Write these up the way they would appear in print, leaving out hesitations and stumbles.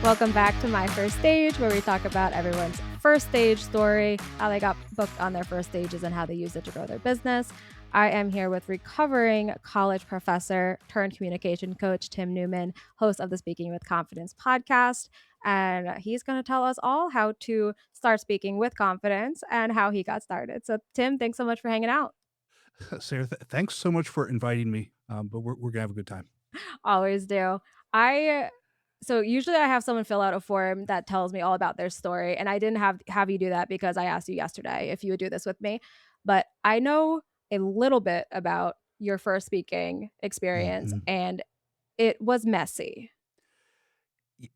Welcome back to My First Stage, where we talk about everyone's first stage story, how they got booked on their first stages, and how they use it to grow their business. I am here with recovering college professor turned communication coach, Tim Newman, host of the Speaking with Confidence podcast. And he's going to tell us all how to start speaking with confidence and how he got started. So, Tim, thanks so much for hanging out. Sarah, thanks so much for inviting me. But we're gonna have a good time. Always do. I so usually I have someone fill out a form that tells me all about their story, and I didn't have you do that because I asked you yesterday if you would do this with me. But I know a little bit about your first speaking experience, Mhm. and it was messy.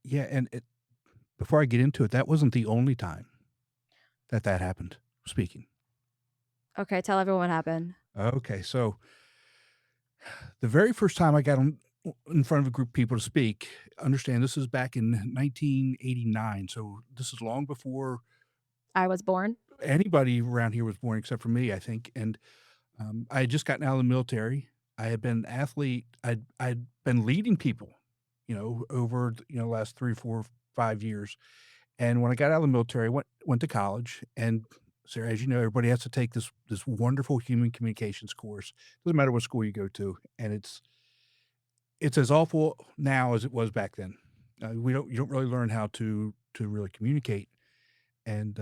Yeah, and before I get into it, that wasn't the only time that happened. Speaking. Okay, tell everyone what happened. Okay, so the very first time I got in front of a group of people to speak, understand this is back in 1989, so this is long before I was born. anybody around here was born, except for me, I think. And I had just gotten out of the military. I had been an athlete. I'd been leading people, over the last 3, 4, 5 years. And when I got out of the military, went to college, and Sarah, as you know, everybody has to take this wonderful human communications course. Doesn't matter what school you go to, and it's as awful now as it was back then. You don't really learn how to really communicate, and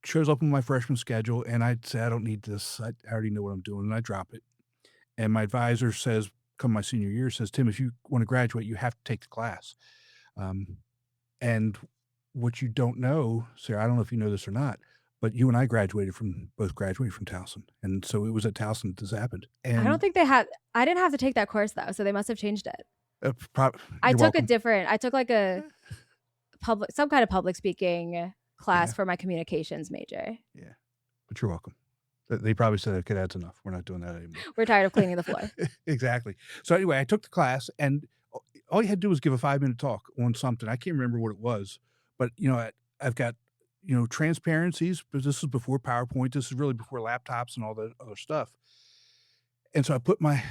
shows up on my freshman schedule, and I'd say I don't need this. I already know what I'm doing, and I drop it. And my advisor says, come my senior year, says, Tim, if you want to graduate, you have to take the class. Um, And what you don't know, Sarah, I don't know if you know this or not, but you and I both graduated from Towson, and so it was at Towson that this happened, I don't and, think they had I didn't have to take that course though, so they must have changed it. you're welcome. I took like a Eh, some kind of public speaking class yeah, for my communications major. yeah, but you're welcome. They probably said, "Okay, that's enough. We're not doing that anymore." We're tired of cleaning the floor. Exactly. So, anyway, I took the class, and all you had to do was give a 5-minute talk on something. I can't remember what it was, but, I've got, transparencies, but this is before PowerPoint. This is really before laptops and all that other stuff. And so I put my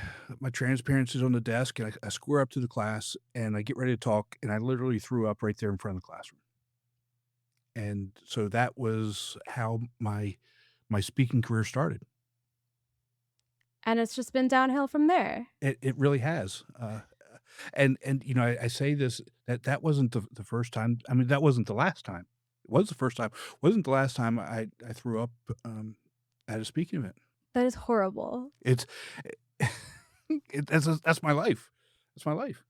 transparencies on the desk, and I square up to the class, and I get ready to talk, and I literally threw up right there in front of the classroom. And so that was how my speaking career started. And it's just been downhill from there. It really has. And I say this, that wasn't the first time. I mean, that wasn't the last time. It was the first time. Wasn't the last time I threw up at a speaking event. That is horrible. It's that's my life. That's my life.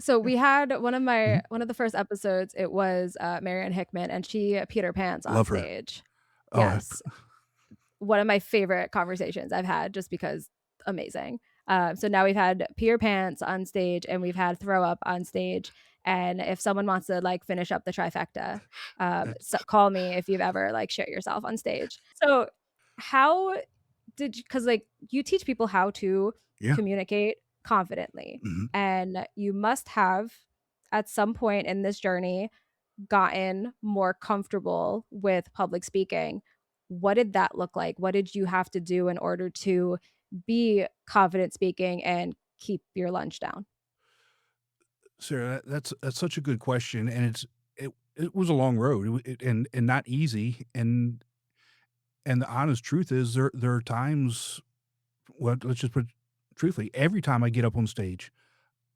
So Yeah. we had Mhm. one of the first episodes, it was, Marianne Hickman, and she Peter Pans on Love her. stage. Oh, Yes. One of my favorite conversations I've had just because amazing. So now we've had Peter Pants on stage and we've had Throw Up on stage, and if someone wants to, like, finish up the trifecta, that's so call me if you've ever, like, shit yourself on stage. So how did you? Because like, you teach people how to yeah. communicate confidently, Mhm. and you must have, at some point in this journey, gotten more comfortable with public speaking. What did that look like? What did you have to do in order to be confident speaking and keep your lunch down? Sarah, that's such a good question, and it was a long road, and not easy, and the honest truth is there are times, well, let's just put it truthfully, every time I get up on stage,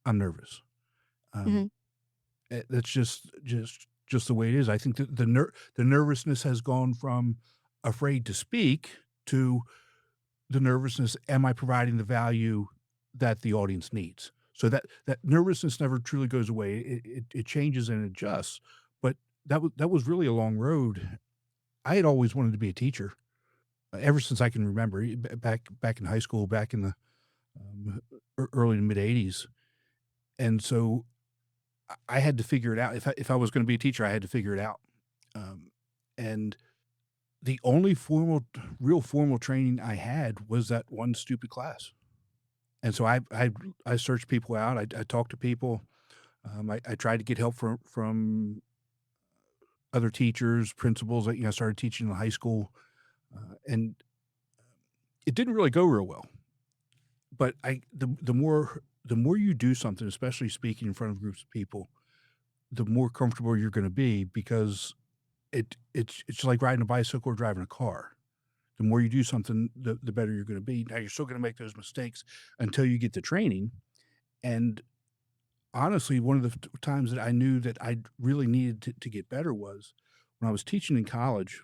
I'm nervous. Um, Mhm. that's just the way it is. I think the nervousness has gone from afraid to speak to the nervousness, am I providing the value that the audience needs? So that nervousness never truly goes away. It changes and adjusts, but that was really a long road. I had always wanted to be a teacher, ever since I can remember, back in high school, back in the, early to mid '80s, and so I had to figure it out. If I was gonna be a teacher, I had to figure it out, and the only real formal training I had was that one stupid class. And so I searched people out. I talked to people. I tried to get help from other teachers, principals. I started teaching in high school, and it didn't really go real well. But the more you do something, especially speaking in front of groups of people, the more comfortable you're gonna be because it's like riding a bicycle or driving a car. The more you do something, the better you're gonna be. Now you're still gonna make those mistakes until you get the training, and honestly, one of the times that I knew that I really needed to get better was when I was teaching in college.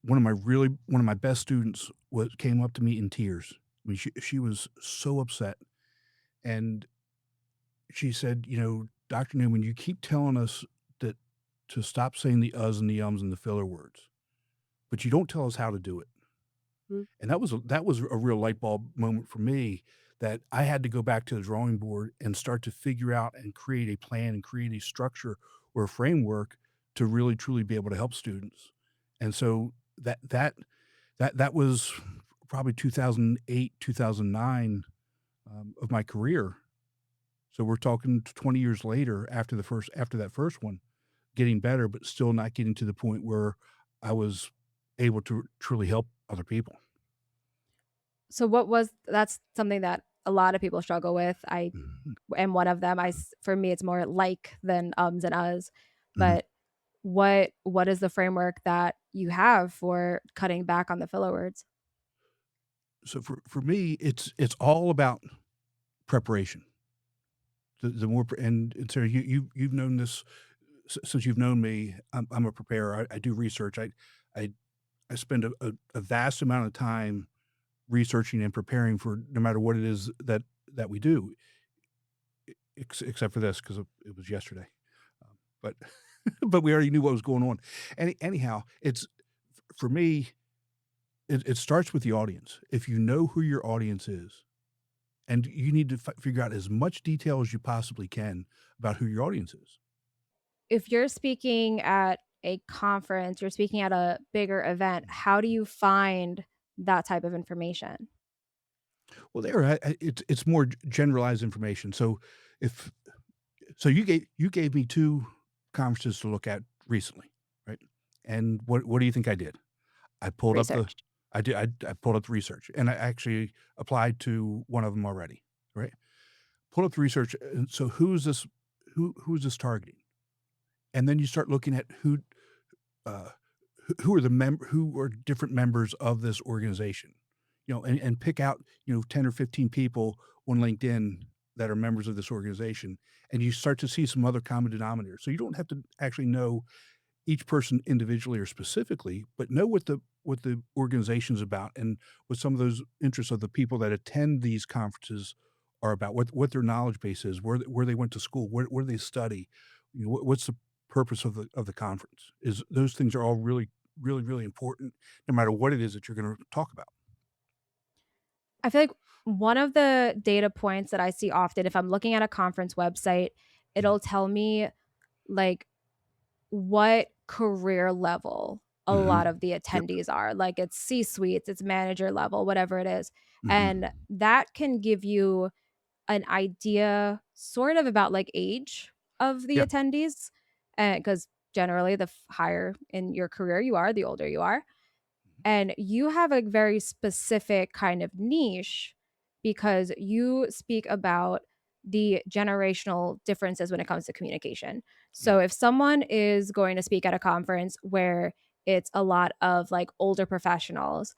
One of my best students came up to me in tears. I mean, she was so upset, and she said, "You know, Dr. Newman, you keep telling us that to stop saying the uhs and the ums and the filler words, but you don't tell us how to do it." And that was a real light bulb moment for me that I had to go back to the drawing board and start to figure out and create a plan and create a structure or a framework to really truly be able to help students. And so that was probably 2008, 2009 of my career. So we're talking 20 years later after that first one, getting better, but still not getting to the point where I was able to truly help other people. So what was that's something that a lot of people struggle with. I Mhm. am one of them. For me, it's more like than ums and uhs. Mhm. But what is the framework that you have for cutting back on the filler words? So for me, it's all about preparation. The more pre and so you've known this since you've known me. I'm a preparer. I do research. I I spend a vast amount of time researching and preparing for no matter what it is that we do, except for this because it was yesterday. But but we already knew what was going on. Anyhow, it's for me. It starts with the audience. If you know who your audience is, and you need to figure out as much detail as you possibly can about who your audience is. If you're speaking at a conference, you're speaking at a bigger event, how do you find that type of information? Well, there, it's more generalized information. So, if you gave me two conferences to look at recently, right? And what do you think I did? I pulled up the Research. I pulled up the research, and I actually applied to one of them already, right? Pulled up the research, and so who is this targeting? And then you start looking at uh, who are who are different members of this organization, and pick out 10 or 15 people on LinkedIn that are members of this organization, and you start to see some other common denominators. So you don't have to actually know each person individually or specifically, but know what the organization's about and what some of those interests of the people that attend these conferences are about, what their knowledge base is, where they went to school, where they study, what's the purpose of the conference. Is those things are all really, really, really important, no matter what it is that you're going to talk about. I feel like one of the data points that I see often if I'm looking at a conference website, Mhm. it'll tell me, like, what career level a lot Mhm. of the Yep. attendees are. Like, it's C-suites, it's manager level, whatever it is, and Mhm. that can give you an idea sort of about, like, age of the Yeah. attendees, because generally, the higher in your career you are, the older you are. Mhm. And you have a very specific kind of niche because you speak about the generational differences when it comes to communication. Yeah. So if someone is going to speak at a conference where it's a lot of like older professionals,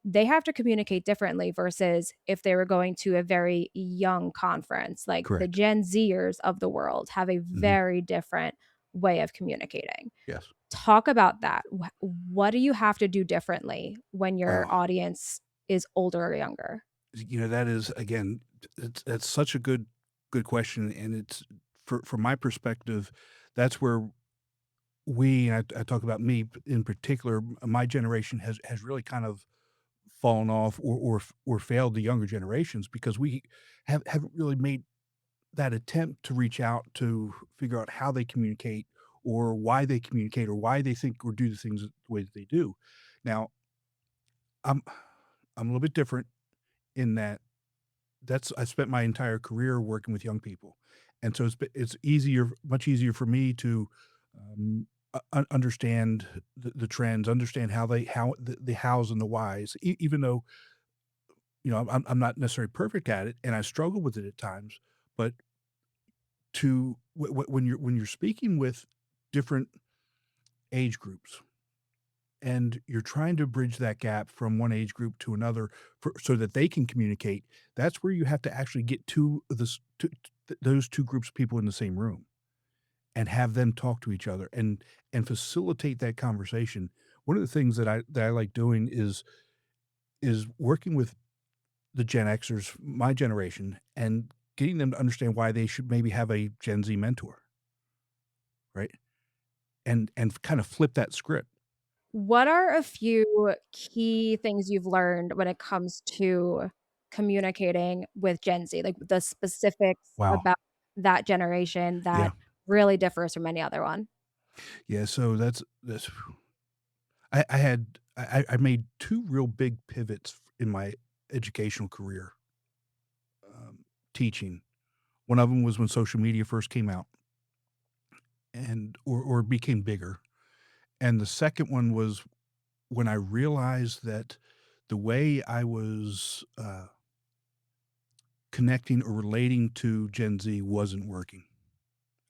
they have to communicate differently versus if they were going to a very young conference. Like the Correct. Gen Zers of the world have a Mhm. very different way of communicating. Yes. Talk about that. What do you have to do differently when your Well, audience is older or younger? that is again, that's such a good question, and it's from my perspective, that's where I talk about me in particular. My generation has really kind of fallen off or failed the younger generations because we haven't really made that attempt to reach out to figure out how they communicate or why they think or do the things the way that they do. Now, I'm I'm a little bit different in that I spent my entire career working with young people, and so it's much easier for me to understand the trends, understand how the hows and the whys, even though I'm not necessarily perfect at it, and I struggle with it at times, but to when you're speaking with different age groups and you're trying to bridge that gap from one age group to another so that they can communicate, that's where you have to actually get those 2 groups of people in the same room and have them talk to each other and facilitate that conversation. One of the things that I like doing is working with the Gen Xers, my generation, and getting them to understand why they should maybe have a Gen Z mentor, right? And kind of flip that script. What are a few key things you've learned when it comes to communicating with Gen Z? Like, the specifics Wow. about that generation Yeah. that really differs from any other one? Yeah, so that's I made 2 real big pivots in my educational career, teaching. One of them was when social media first came out or became bigger, and the second one was when I realized that the way I was, connecting or relating to Gen Z wasn't working.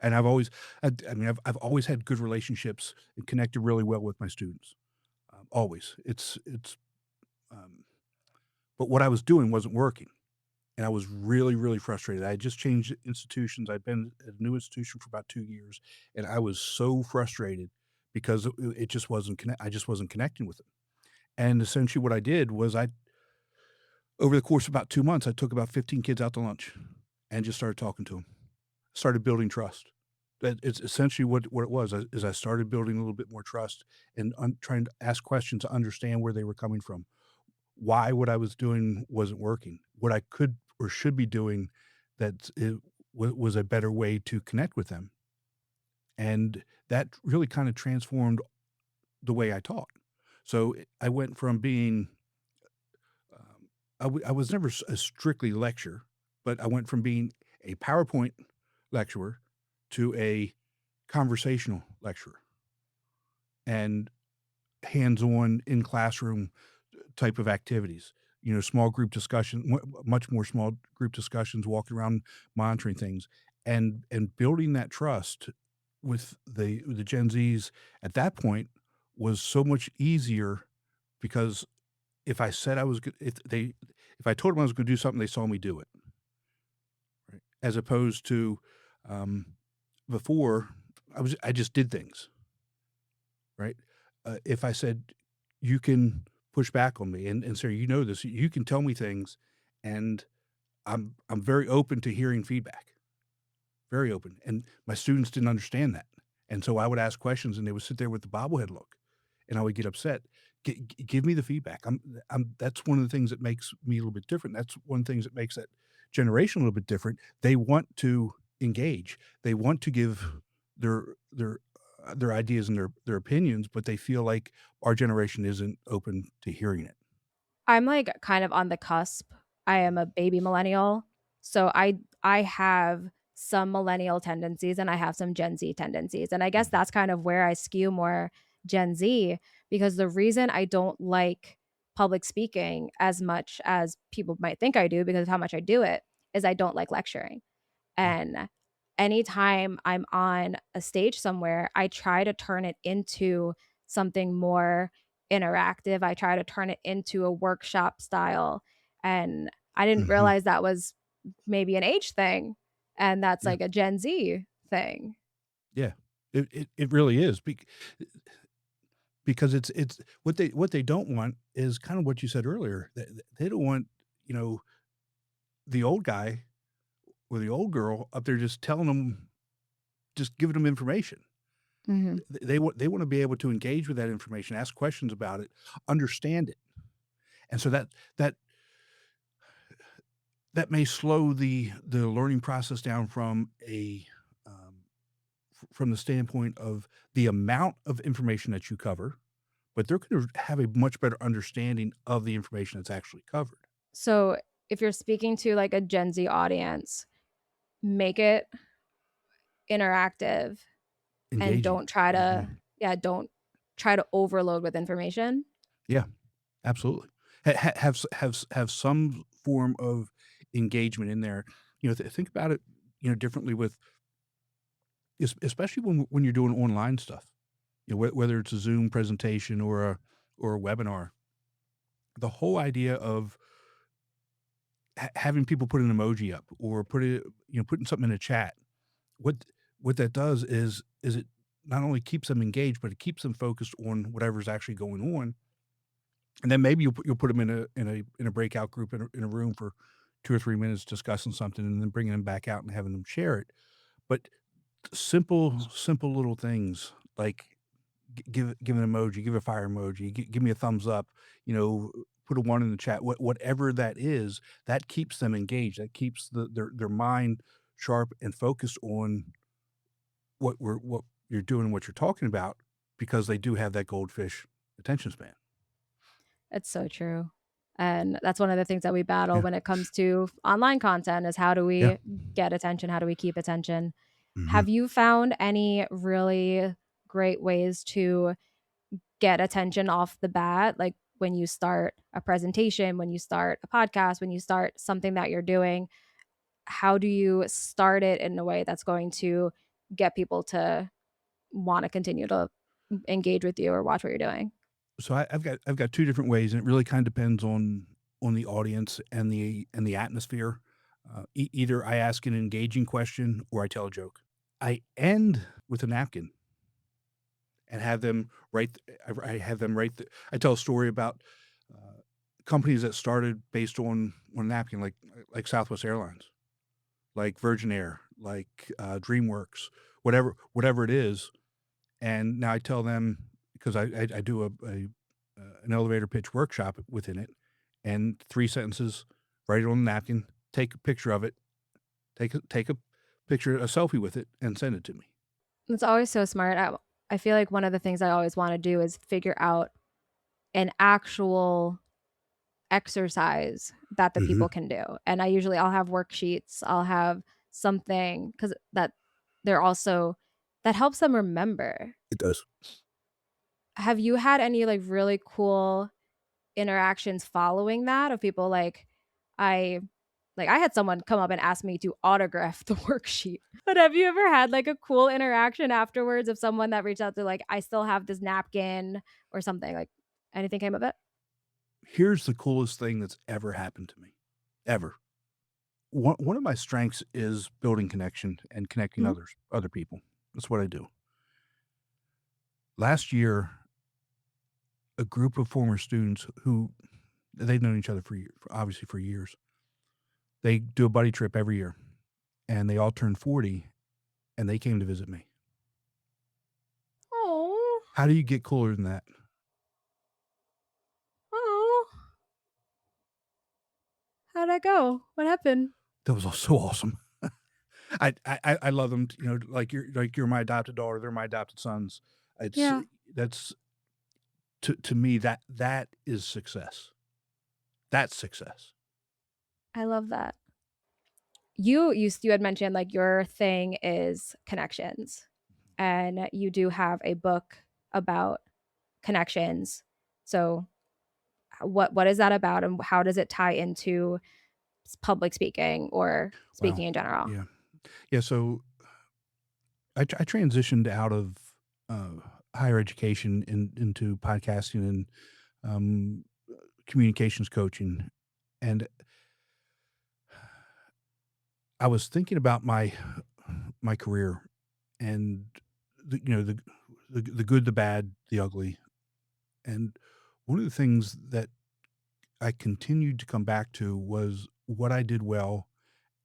And I mean, I've always had good relationships and connected really well with my students, always. Um but what I was doing wasn't working, and I was really, really frustrated. I had just changed institutions. I'd been at a new institution for about 2 years, and I was so frustrated because it just wasn't I just wasn't connecting with them. And essentially what I did was over the course of about 2 months, I took about 15 kids out to lunch and just started talking to them. Started building trust. That it's essentially what it was, is I started building a little bit more trust and trying to ask questions to understand where they were coming from, why what I was doing wasn't working, what I could or should be doing that was a better way to connect with them, and that really kinda transformed the way I taught. So, I went from being, I was never a strictly lecturer, but I went from being a PowerPoint lecturer to a conversational lecturer and hands-on in classroom type of activities. You know, small group discussion, much more small group discussions, walking around monitoring things, and building that trust with the Gen Zs at that point was so much easier because if I said I was go if I told them I was gonna do something, they saw me do it, right? As opposed to, um, before, I just did things, right? If I said, "You can push back on me," and say, "You know this, you can tell me things, and I'm very open to hearing feedback." Very open, and my students didn't understand that, and so I would ask questions, and they would sit there with the bobblehead look, and I would get upset. Give me the feedback. That's one of the things that makes me a little bit different. That's one of the things that makes that generation a little bit different. They want to engage. They want to give their ideas and their opinions, but they feel like our generation isn't open to hearing it. I'm, like, kind of on the cusp. I am a baby millennial, so I have some millennial tendencies and I have some Gen Z tendencies, and I guess Mhm. that's kind of where I skew more Gen Z, because the reason I don't like public speaking as much as people might think I do because of how much I do it, is I don't like lecturing. Yeah. And anytime I'm on a stage somewhere, I try to turn it into something more interactive. I try to turn it into a workshop style. And I didn't Mhm. realize that was maybe an age thing. And that's Yeah. like a Gen Z thing. Yeah. It really is because it's what they don't want is kind of what you said earlier. They don't want, you know, the old guy or the old girl up there just telling them, just giving them information. Mhm. They wanna be able to engage with that information, ask questions about it, understand it. And so that that may slow the learning process down from from the standpoint of the amount of information that you cover, but they're gonna have a much better understanding of the information that's actually covered. So if you're speaking to like a Gen Z audience, make it interactive and Engaging. don't try to, Mhm. yeah, don't try to overload with information. Yeah, absolutely. Have some form of engagement in there. You know, think about it, you know, differently with especially when you're doing online stuff, whether it's a Zoom presentation or a webinar. The whole idea of having people put an emoji up or putting something in a chat. What what that does is it not only keeps them engaged, but it keeps them focused on whatever's actually going on. And then maybe you'll put them in a breakout group in a room for 2 or 3 minutes discussing something and then bringing them back out and having them share it. But simple little things like give an emoji, give a fire emoji, give me a thumbs up, put a 1 in the chat, whatever that is, that keeps them engaged, that keeps their mind sharp and focused on what you're doing, what you're talking about, because they do have that goldfish attention span. It's so true. And that's one of the things that we battle Yeah, when it comes to online content is how do yeah, we get attention? How do we keep attention? mhm. Have you found any really great ways to get attention off the bat? Like when you start a presentation, when you start a podcast, when you start something that you're doing, how do you start it in a way that's going to get people to want to continue to engage with you or watch what you're doing? So I've got 2 different ways, and it really kinda depends on the audience and the atmosphere. Either I ask an engaging question or I tell a joke. I end with a napkin and have them write I have them write I tell a story about, uh, companies that started based on napkin, like Southwest Airlines, like Virgin Air, like, DreamWorks, whatever it is, and now I tell them because I do an elevator pitch workshop within it, and 3 sentences, write it on a napkin, take a picture of it, take a picture, a selfie with it, and send it to me. It's always so smart. I feel like one of the things I always wanna do is figure out an actual exercise that the Mhm. people can do, and I'll have worksheets, I'll have something because they're also that helps them remember. It does. Have you had any, like, really cool interactions following that of people I I had someone come up and ask me to autograph the worksheet. But have you ever had, like, a cool interaction afterwards of someone that reached out to, like, "I still have this napkin," or something, like, anything came of it? Here's the coolest thing that's ever happened to me, ever. One of my strengths is building connection and connecting Mhm. other people. That's what I do. Last year, a group of former students who they've known each other obviously for years. They do a buddy trip every year, and they all turned 40, and they came to visit me. Oh, How do you get cooler than that? oh, how'd that go? What happened? That was so awesome. I love them, like you're my adopted daughter, they're my adopted sons. It's Yeah, that's to me, that is success. That's success. I love that. You had mentioned, like, your thing is connections, and you do have a book about connections. So, what is that about, and how does it tie into public speaking or Wow. speaking in general? Yeah. Yeah, so I transitioned out of, higher education into podcasting and, um, communications coaching, and I was thinking about my career and the good, the bad, the ugly, and one of the things that I continued to come back to was what I did well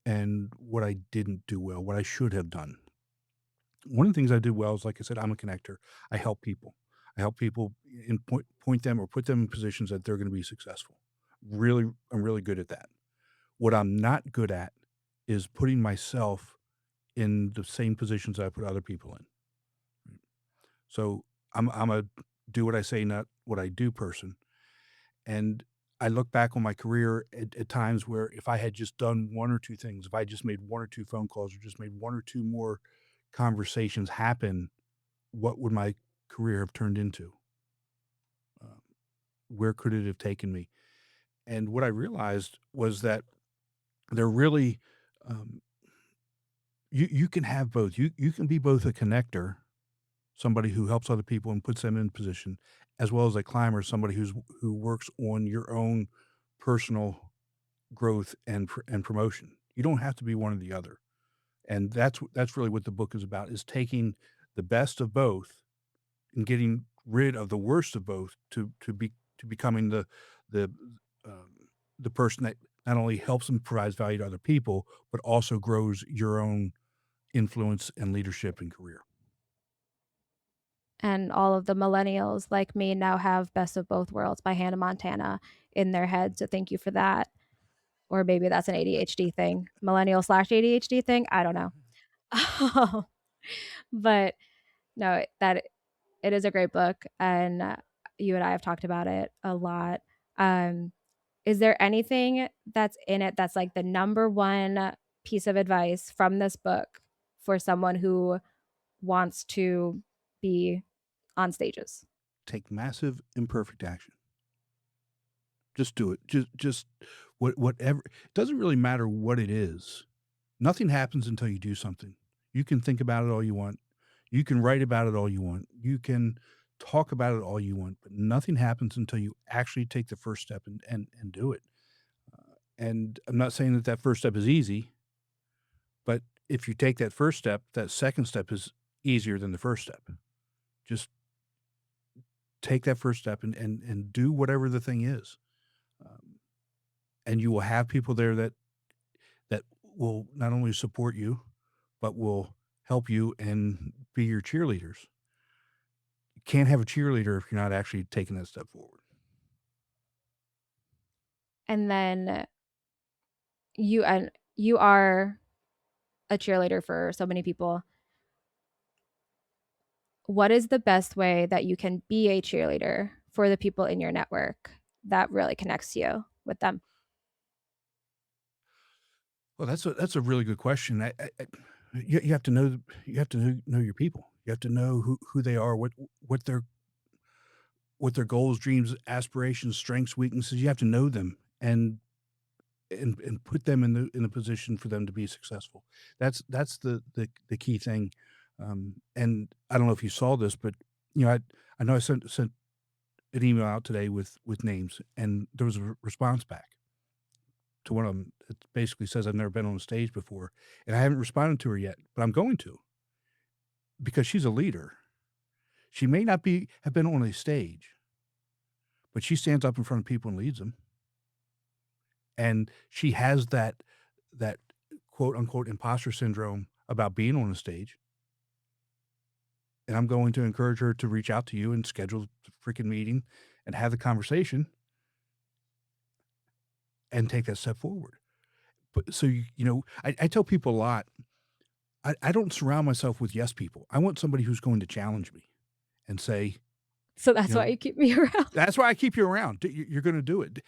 and what I didn't do well, what I should have done. One of the things I did well is, like I said, I'm a connector. I help people. I help people and point them or put them in positions that they're going to be successful. I'm really good at that. What I'm not good at is putting myself in the same positions I put other people in. So I'm a do what I say, not what I do person. And I look back on my career at times where if I had just done 1 or 2 things, if I just made 1 or 2 phone calls or just made 1 or 2 more conversations happen, what would my career have turned into? Um, where could it have taken me? And what I realized was that they're really, um, You can have both. You can be both a connector, somebody who helps other people and puts them in position, as well as a climber, somebody who works on your own personal growth and promotion. You don't have to be one or the other. And that's really what the book is about, is taking the best of both and getting rid of the worst of both to becoming the, um, the person that not only helps and provides value to other people, but also grows your own influence and leadership and career. And all of the millennials like me now have Best of Both Worlds by Hannah Montana in their head, so thank you for that. Or maybe that's an ADHD thing, millennial/ADHD thing, I don't know. But no, that it is a great book, and, you and I have talked about it a lot. Um, is there anything that's in it that's, like, the number 1 piece of advice from this book for someone who wants to be on stages? Take massive imperfect action. Just do it. Just whatever. It doesn't really matter what it is. Nothing happens until you do something. You can think about it all you want. You can write about it all you want. You can talk about it all you want, but nothing happens until you actually take the first step and do it. And I'm not saying that that first step is easy, but if you take that first step, that second step is easier than the first step. Just take that first step and do whatever the thing is. Um, and you will have people there that will not only support you, but will help you and be your cheerleaders. You can't have a cheerleader if you're not actually taking that step forward. And then you are a cheerleader for so many people. What is the best way that you can be a cheerleader for the people in your network that really connects you with them? Well, that's a really good question. You have to know know your people. You have to know who they are, what their what their goals, dreams, aspirations, strengths, weaknesses. You have to know them and put them in the position for them to be successful. That's the key thing. And I don't know if you saw this, but I know I sent an email out today with names, and there was a response back to one of them. It basically says I've never been on a stage before, and I haven't responded to her yet, but I'm going to, because she's a leader. She may not be have been on a stage, but she stands up in front of people and leads them, and she has that quote unquote imposter syndrome about being on a stage. And I'm going to encourage her to reach out to you and schedule the freaking meeting and have the conversation and take that step forward. But so I tell people a lot. I don't surround myself with yes people. I want somebody who's going to challenge me and say, So you that's why know, you keep me around. that's why I keep you around. You're going to do it.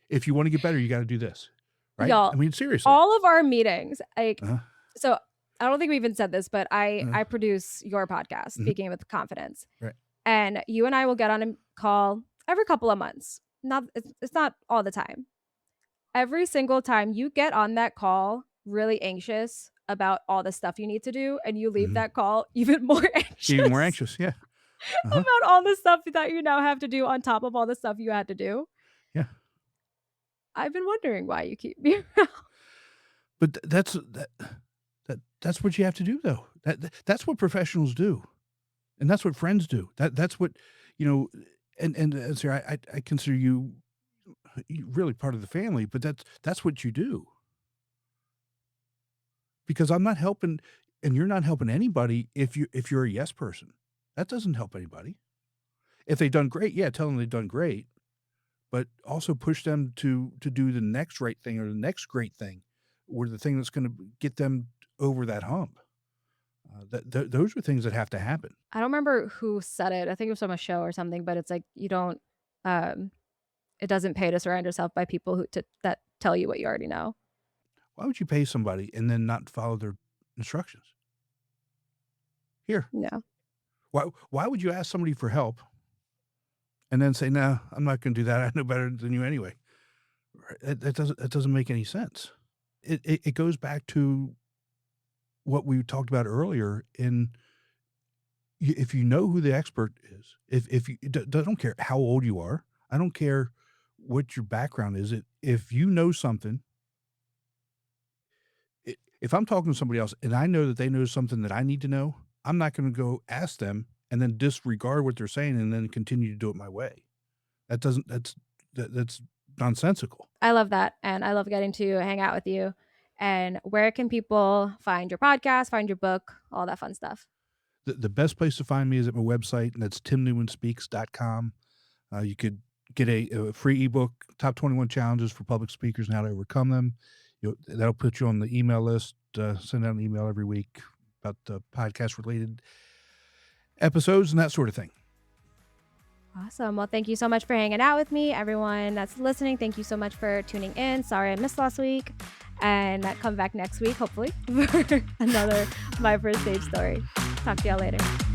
If you want to get better, you got to do this, right? I Y'all, mean, seriously. all of our meetings, like, Uh, so I don't think we even said this, but I uh, I produce your podcast, mhm, Speaking with Confidence, right. and you and I will get on a call every couple of months. Not it's not all the time. Every single time you get on that call really anxious about all the stuff you need to do, and you leave Mhm. that call even more Even more anxious anxious. Yeah. Uh-huh. about all the stuff that you now have to do on top of all the stuff you had to do. Yeah. I've been wondering why you keep me around. But that's what you have to do, though. That's what professionals do, and that's what friends do. That's what you know. And sir, I consider you really part of the family, but that's what you do, because I'm not helping, and you're not helping anybody if you're a yes person. That doesn't help anybody. If they've done great, yeah, tell them they've done great, but also push them to do the next right thing or the next great thing, or the thing that's going to get them over that hump. Those are things that have to happen. I don't remember who said it. I think it was from a show or something, but it's like you don't um it doesn't pay to surround yourself by people that tell you what you already know. Why would you pay somebody and then not follow their instructions? Here, Yeah. why would you ask somebody for help and then say, "No, I'm not gonna do that. I know better than you anyway." Right? That doesn't make any sense. It goes back to what we talked about earlier in if you know who the expert is, if you don't care how old you are, I don't care what your background is, if you know something, if I'm talking to somebody else and I know that they know something that I need to know, I'm not gonna go ask them and then disregard what they're saying and then continue to do it my way. That doesn't that's nonsensical. I love that, and I love getting to hang out with you. And where can people find your podcast, find your book, all that fun stuff? The best place to find me is at my website, and that's timnewmanspeaks.com. You could get a free ebook, Top 21 Challenges for Public Speakers and How to Overcome Them. That'll put you on the email list. Send out an email every week about the podcast related episodes and that sort of thing. Awesome. Well, thank you so much for hanging out with me. Everyone that's listening, thank you so much for tuning in. Sorry I missed last week. And come back next week, hopefully, for another My First Stage story. Talk to y'all later.